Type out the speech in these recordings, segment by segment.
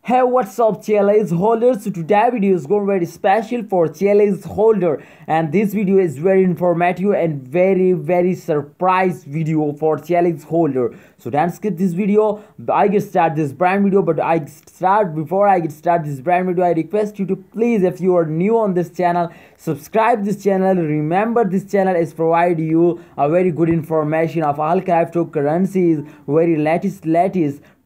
Hey, what's up, Chiliz holders? So today video is going very special for Chiliz holder, and this video is very informative and very surprise video for Chiliz holder. So don't skip this video. I get start this brand video, but before I get start this brand video, I request you to please, if you are new on this channel, subscribe this channel. Remember, this channel is provide you a very good information of all cryptocurrencies, very latest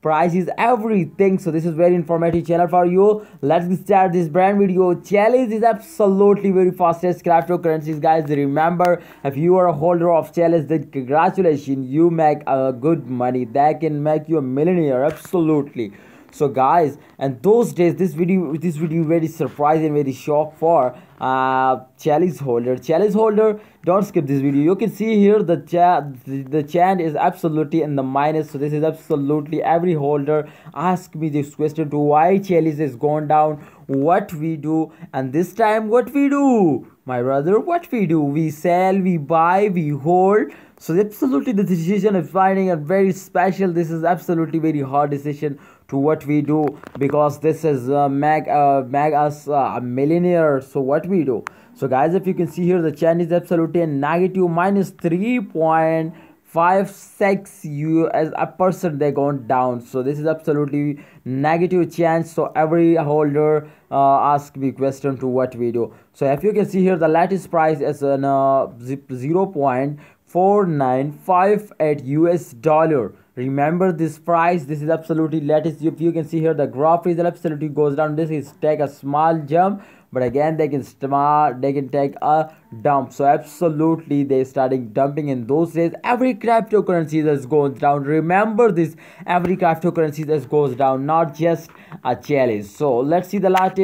prices, everything. So this is very informative channel for you. Let's start this brand video. Chiliz is absolutely very fastest cryptocurrencies, guys. Remember, if you are a holder of Chiliz, then congratulations, you make a good money. That can make you a millionaire, absolutely. So guys, and those days, this video very surprising, very shock for Chiliz holder. Don't skip this video. You can see here the chant is absolutely in the minus. So this is absolutely every holder ask me this question to why Chiliz is gone down, what we do, and this time what we do, my brother, what we do, we sell, we buy, we hold. So absolutely the decision of finding a very special, this is absolutely very hard decision to what we do, because this is make us a millionaire. So what we do? So guys, if you can see here, the chart is absolutely a negative minus 3.56 US a percent they gone down. So this is absolutely negative chance. So every holder ask me question to what we do. So if you can see here, the latest price is an 0.4958 US dollar. Remember this price, this is absolutely latest. If you can see here, the graph is absolutely goes down. This is take a small jump, but again they can take a dump. So absolutely they starting dumping in those days. Every cryptocurrency that goes down, remember this, every cryptocurrency that goes down, not just a Chiliz. So let's see the last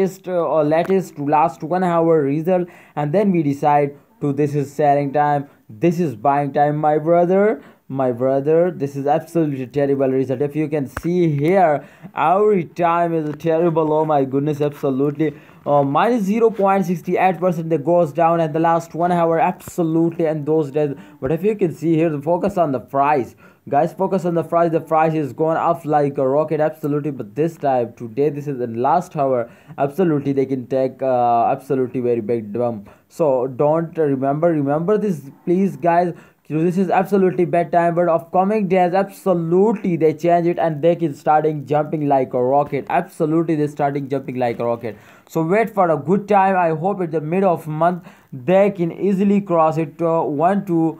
1 hour result, and then we decide to this is selling time, this is buying time, my brother. This is absolutely terrible result. If you can see here, every time is terrible. Oh my goodness, absolutely minus 0.68% that goes down at the last 1 hour, absolutely, and those days. But if you can see here, the focus on the price, guys, focus on the price. The price is going up like a rocket, absolutely. But this time today, this is the last hour, absolutely they can take absolutely very big dump. So don't remember this, please, guys. So this is absolutely bad time, but of coming days, absolutely they change it and they can starting jumping like a rocket. Absolutely they starting jumping like a rocket. So wait for a good time. I hope at the mid of month they can easily cross it to 1 to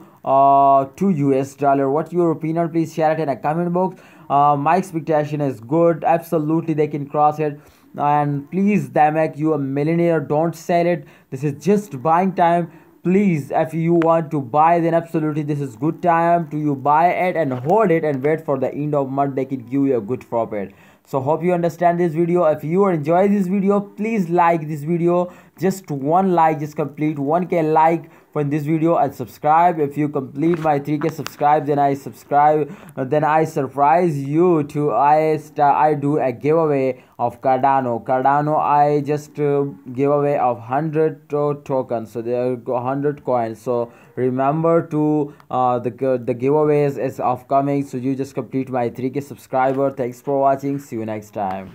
2 US dollar. What your opinion? Please share it in a comment box. My expectation is good. Absolutely they can cross it, and please, they make you a millionaire. Don't sell it. This is just buying time. Please, if you want to buy, then absolutely this is good time to you buy it and hold it and wait for the end of month. They can give you a good profit. So hope you understand this video. If you enjoy this video, please like this video. Just one like, just complete 1K like for this video, and subscribe. If you complete my 3K subscribe, then I surprise you to I do a giveaway of Cardano. I just give away of 100 tokens. So there go 100 coins. So remember to the giveaways is upcoming. So you just complete my 3K subscriber. Thanks for watching. See you next time.